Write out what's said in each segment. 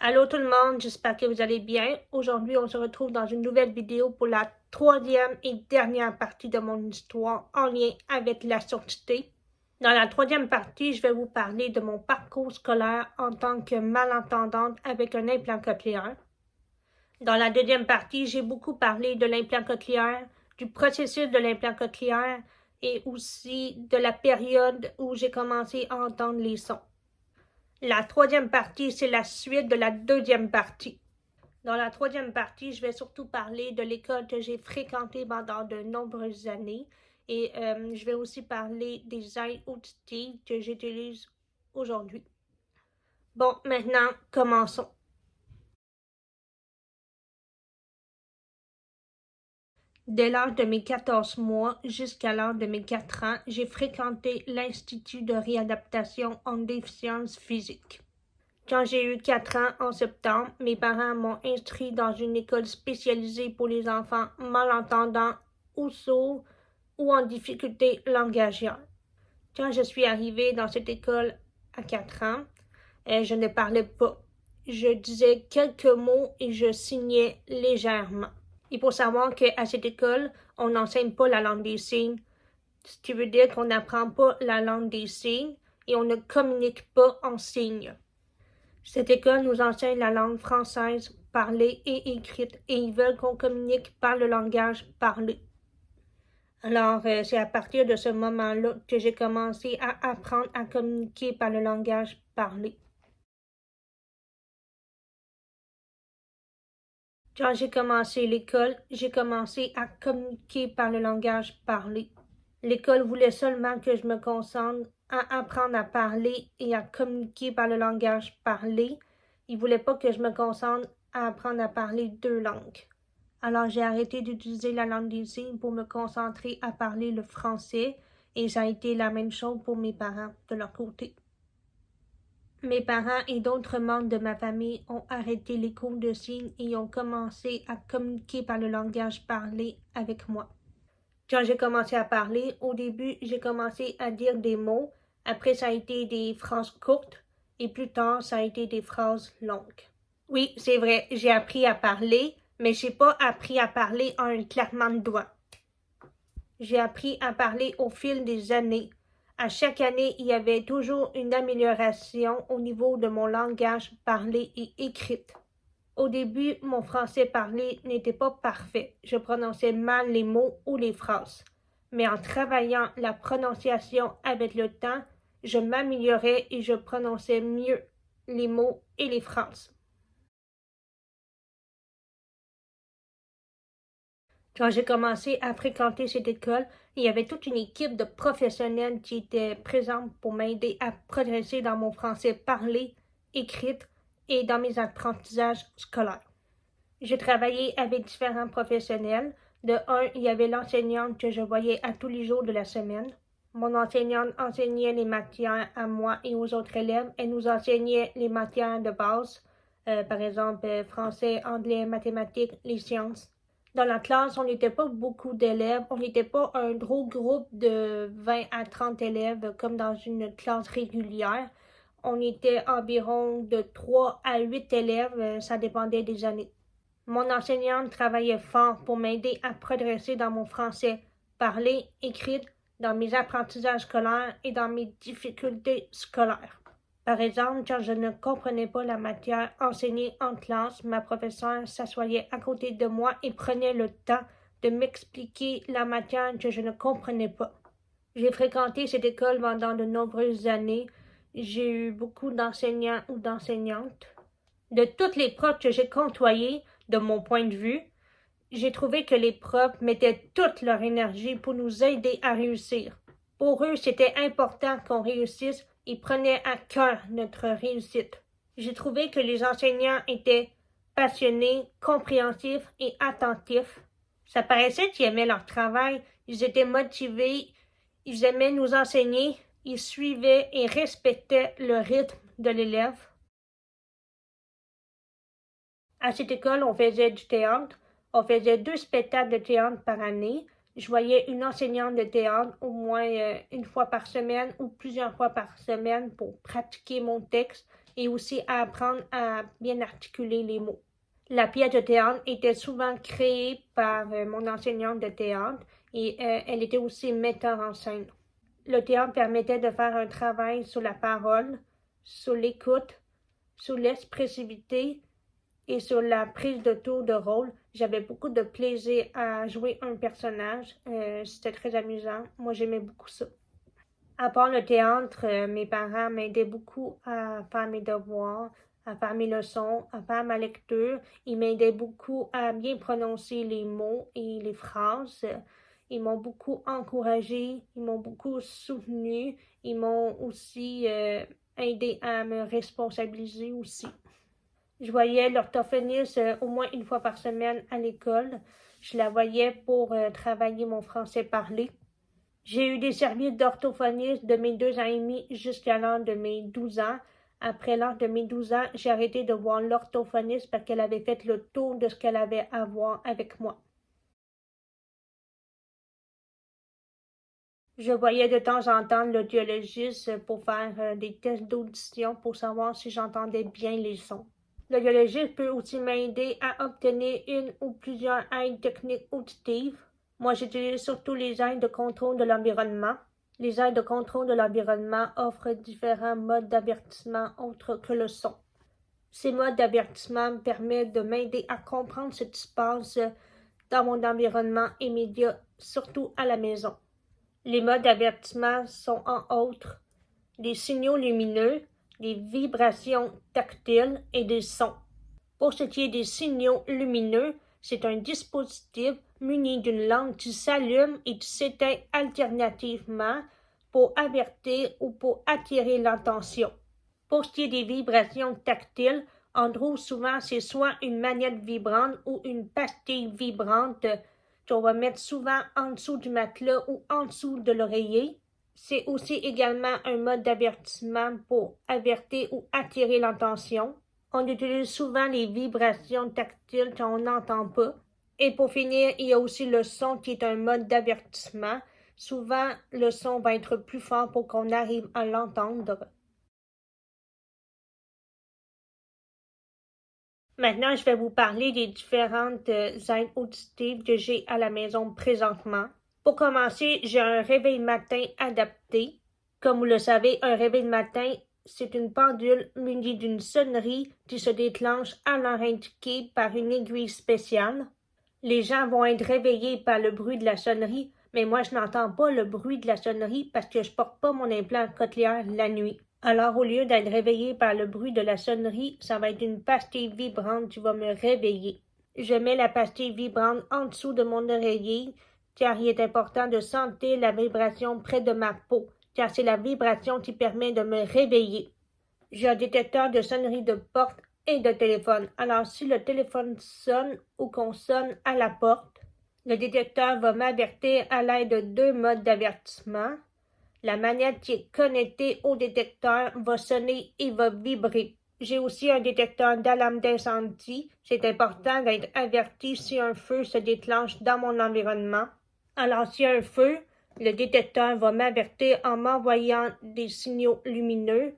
Allô tout le monde, j'espère que vous allez bien. Aujourd'hui, on se retrouve dans une nouvelle vidéo pour la troisième et dernière partie de mon histoire en lien avec la surdité. Dans la troisième partie, je vais vous parler de mon parcours scolaire en tant que malentendante avec un implant cochléaire. Dans la deuxième partie, j'ai beaucoup parlé de l'implant cochléaire, du processus de l'implant cochléaire et aussi de la période où j'ai commencé à entendre les sons. La troisième partie, c'est la suite de la deuxième partie. Dans la troisième partie, je vais surtout parler de l'école que j'ai fréquentée pendant de nombreuses années et je vais aussi parler des aides auditives que j'utilise aujourd'hui. Bon, maintenant, commençons. Dès l'âge de mes 14 mois jusqu'à l'âge de mes 4 ans, j'ai fréquenté l'Institut de réadaptation en déficience physique. Quand j'ai eu 4 ans, en septembre, mes parents m'ont inscrit dans une école spécialisée pour les enfants malentendants ou sourds ou en difficulté langagière. Quand je suis arrivée dans cette école à 4 ans, je ne parlais pas. Je disais quelques mots et je signais légèrement. Il faut savoir qu'à cette école, on n'enseigne pas la langue des signes, ce qui veut dire qu'on n'apprend pas la langue des signes et on ne communique pas en signes. Cette école nous enseigne la langue française parlée et écrite et ils veulent qu'on communique par le langage parlé. Alors, c'est à partir de ce moment-là que j'ai commencé à apprendre à communiquer par le langage parlé. Quand j'ai commencé l'école, j'ai commencé à communiquer par le langage parlé. L'école voulait seulement que je me concentre à apprendre à parler et à communiquer par le langage parlé. Ils ne voulaient pas que je me concentre à apprendre à parler 2 langues. Alors j'ai arrêté d'utiliser la langue des signes pour me concentrer à parler le français et ça a été la même chose pour mes parents de leur côté. Mes parents et d'autres membres de ma famille ont arrêté les cours de signes et ont commencé à communiquer par le langage parlé avec moi. Quand j'ai commencé à parler, au début, j'ai commencé à dire des mots, après ça a été des phrases courtes et plus tard, ça a été des phrases longues. Oui, c'est vrai, j'ai appris à parler, mais j'ai pas appris à parler en un claquement de doigts. J'ai appris à parler au fil des années. À chaque année, il y avait toujours une amélioration au niveau de mon langage parlé et écrit. Au début, mon français parlé n'était pas parfait. Je prononçais mal les mots ou les phrases. Mais en travaillant la prononciation avec le temps, je m'améliorais et je prononçais mieux les mots et les phrases. Quand j'ai commencé à fréquenter cette école, il y avait toute une équipe de professionnels qui étaient présents pour m'aider à progresser dans mon français parlé, écrit et dans mes apprentissages scolaires. J'ai travaillé avec différents professionnels. De un, il y avait l'enseignante que je voyais à tous les jours de la semaine. Mon enseignante enseignait les matières à moi et aux autres élèves. Elle nous enseignait les matières de base, par exemple français, anglais, mathématiques, les sciences. Dans la classe, on n'était pas beaucoup d'élèves. On n'était pas un gros groupe de 20 à 30 élèves comme dans une classe régulière. On était environ de 3 à 8 élèves, ça dépendait des années. Mon enseignante travaillait fort pour m'aider à progresser dans mon français, parler, écrit, dans mes apprentissages scolaires et dans mes difficultés scolaires. Par exemple, quand je ne comprenais pas la matière enseignée en classe, ma professeure s'assoyait à côté de moi et prenait le temps de m'expliquer la matière que je ne comprenais pas. J'ai fréquenté cette école pendant de nombreuses années. J'ai eu beaucoup d'enseignants ou d'enseignantes. De toutes les profs que j'ai côtoyés, de mon point de vue, j'ai trouvé que les profs mettaient toute leur énergie pour nous aider à réussir. Pour eux, c'était important qu'on réussisse et prenaient à cœur notre réussite. J'ai trouvé que les enseignants étaient passionnés, compréhensifs et attentifs. Ça paraissait qu'ils aimaient leur travail, ils étaient motivés, ils aimaient nous enseigner, ils suivaient et respectaient le rythme de l'élève. À cette école, on faisait du théâtre. On faisait 2 spectacles de théâtre par année. Je voyais une enseignante de théâtre au moins une fois par semaine ou plusieurs fois par semaine pour pratiquer mon texte et aussi à apprendre à bien articuler les mots. La pièce de théâtre était souvent créée par mon enseignante de théâtre et elle était aussi metteur en scène. Le théâtre permettait de faire un travail sur la parole, sur l'écoute, sur l'expressivité et sur la prise de tour de rôle. J'avais beaucoup de plaisir à jouer un personnage. C'était très amusant. Moi, j'aimais beaucoup ça. À part le théâtre, mes parents m'aidaient beaucoup à faire mes devoirs, à faire mes leçons, à faire ma lecture. Ils m'aidaient beaucoup à bien prononcer les mots et les phrases. Ils m'ont beaucoup encouragé, ils m'ont beaucoup soutenu, ils m'ont aussi aidé à me responsabiliser aussi. Je voyais l'orthophoniste au moins une fois par semaine à l'école. Je la voyais pour travailler mon français parlé. J'ai eu des services d'orthophoniste de mes 2 ans et demi jusqu'à l'âge de mes 12 ans. Après l'âge de mes 12 ans, j'ai arrêté de voir l'orthophoniste parce qu'elle avait fait le tour de ce qu'elle avait à voir avec moi. Je voyais de temps en temps l'audiologiste pour faire des tests d'audition pour savoir si j'entendais bien les sons. L'audiologiste peut aussi m'aider à obtenir une ou plusieurs aides techniques auditives. Moi, j'utilise surtout les aides de contrôle de l'environnement. Les aides de contrôle de l'environnement offrent différents modes d'avertissement autres que le son. Ces modes d'avertissement me permettent de m'aider à comprendre ce qui se passe dans mon environnement immédiat, surtout à la maison. Les modes d'avertissement sont en outre des signaux lumineux, des vibrations tactiles et des sons. Pour ce qui est des signaux lumineux, c'est un dispositif muni d'une lampe qui s'allume et qui s'éteint alternativement pour avertir ou pour attirer l'attention. Pour ce qui est des vibrations tactiles, on trouve souvent c'est soit une manette vibrante ou une pastille vibrante qu'on va mettre souvent en dessous du matelas ou en dessous de l'oreiller. C'est aussi également un mode d'avertissement pour avertir ou attirer l'attention. On utilise souvent les vibrations tactiles quand on n'entend pas. Et pour finir, il y a aussi le son qui est un mode d'avertissement. Souvent, le son va être plus fort pour qu'on arrive à l'entendre. Maintenant, je vais vous parler des différentes aides auditives que j'ai à la maison présentement. Pour commencer, j'ai un réveil matin adapté. Comme vous le savez, un réveil matin, c'est une pendule munie d'une sonnerie qui se déclenche à l'heure indiquée par une aiguille spéciale. Les gens vont être réveillés par le bruit de la sonnerie, mais moi je n'entends pas le bruit de la sonnerie parce que je porte pas mon implant cochléaire la nuit. Alors, au lieu d'être réveillé par le bruit de la sonnerie, ça va être une pastille vibrante qui va me réveiller. Je mets la pastille vibrante en dessous de mon oreiller, car il est important de sentir la vibration près de ma peau, car c'est la vibration qui permet de me réveiller. J'ai un détecteur de sonnerie de porte et de téléphone. Alors, si le téléphone sonne ou qu'on sonne à la porte, le détecteur va m'avertir à l'aide de 2 modes d'avertissement. La manette qui est connectée au détecteur va sonner et va vibrer. J'ai aussi un détecteur d'alarme d'incendie. C'est important d'être averti si un feu se déclenche dans mon environnement. Alors, s'il y a un feu, le détecteur va m'avertir en m'envoyant des signaux lumineux.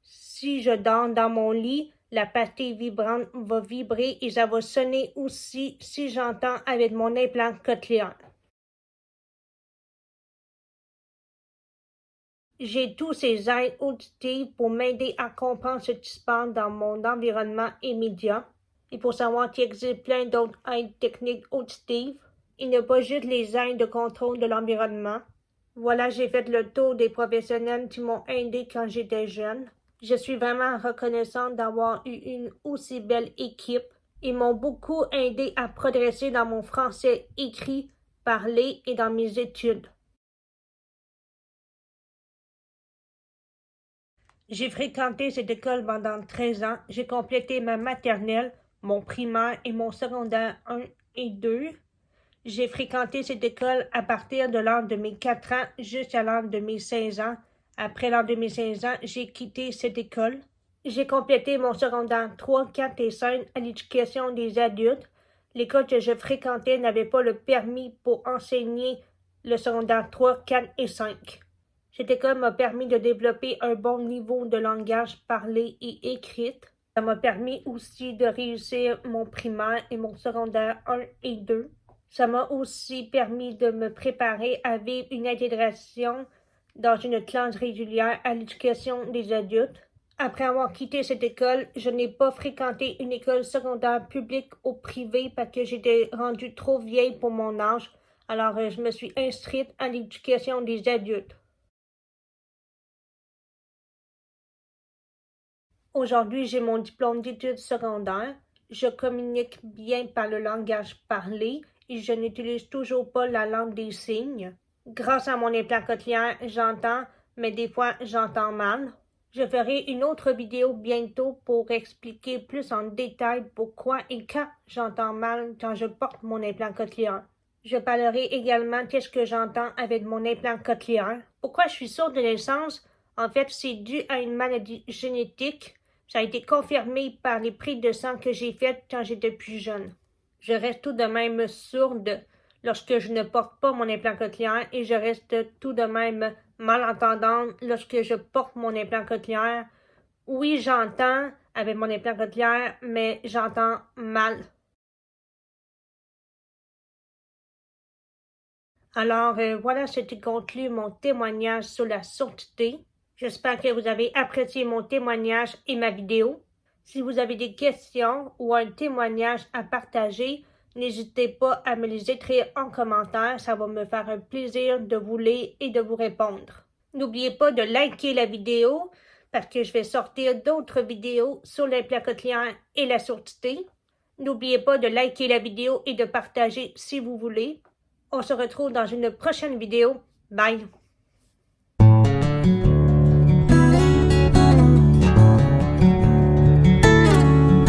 Si je dors dans mon lit, la pastille vibrante va vibrer et ça va sonner aussi si j'entends avec mon implant cochléaire. J'ai tous ces aides auditives pour m'aider à comprendre ce qui se passe dans mon environnement immédiat. Il faut savoir qu'il existe plein d'autres aides techniques auditives. Il n'y a pas juste les aides de contrôle de l'environnement. Voilà, j'ai fait le tour des professionnels qui m'ont aidé quand j'étais jeune. Je suis vraiment reconnaissante d'avoir eu une aussi belle équipe. Ils m'ont beaucoup aidé à progresser dans mon français écrit, parlé et dans mes études. J'ai fréquenté cette école pendant 13 ans. J'ai complété ma maternelle, mon primaire et mon secondaire 1 et 2. J'ai fréquenté cette école à partir de l'âge de mes 4 ans jusqu'à l'âge de mes 16 ans. Après l'âge de mes 16 ans, j'ai quitté cette école. J'ai complété mon secondaire 3, 4 et 5 à l'éducation des adultes. L'école que je fréquentais n'avait pas le permis pour enseigner le secondaire 3, 4 et 5. Cette école m'a permis de développer un bon niveau de langage parlé et écrit. Ça m'a permis aussi de réussir mon primaire et mon secondaire 1 et 2. Ça m'a aussi permis de me préparer à vivre une intégration dans une classe régulière à l'éducation des adultes. Après avoir quitté cette école, je n'ai pas fréquenté une école secondaire publique ou privée parce que j'étais rendue trop vieille pour mon âge. Alors, je me suis inscrite à l'éducation des adultes. Aujourd'hui, j'ai mon diplôme d'études secondaires. Je communique bien par le langage parlé et je n'utilise toujours pas la langue des signes. Grâce à mon implant cochléaire, j'entends, mais des fois, j'entends mal. Je ferai une autre vidéo bientôt pour expliquer plus en détail pourquoi et quand j'entends mal quand je porte mon implant cochléaire. Je parlerai également qu'est-ce que j'entends avec mon implant cochléaire. Pourquoi je suis sourde de naissance? En fait, c'est dû à une maladie génétique. Ça a été confirmé par les prises de sang que j'ai faites quand j'étais plus jeune. Je reste tout de même sourde lorsque je ne porte pas mon implant cochléaire et je reste tout de même malentendante lorsque je porte mon implant cochléaire. Oui, j'entends avec mon implant cochléaire, mais j'entends mal. Alors, voilà ce qui conclut mon témoignage sur la surdité. J'espère que vous avez apprécié mon témoignage et ma vidéo. Si vous avez des questions ou un témoignage à partager, n'hésitez pas à me les écrire en commentaire. Ça va me faire un plaisir de vous lire et de vous répondre. N'oubliez pas de liker la vidéo parce que je vais sortir d'autres vidéos sur l'implant cochléaire et la surdité. N'oubliez pas de liker la vidéo et de partager si vous voulez. On se retrouve dans une prochaine vidéo. Bye!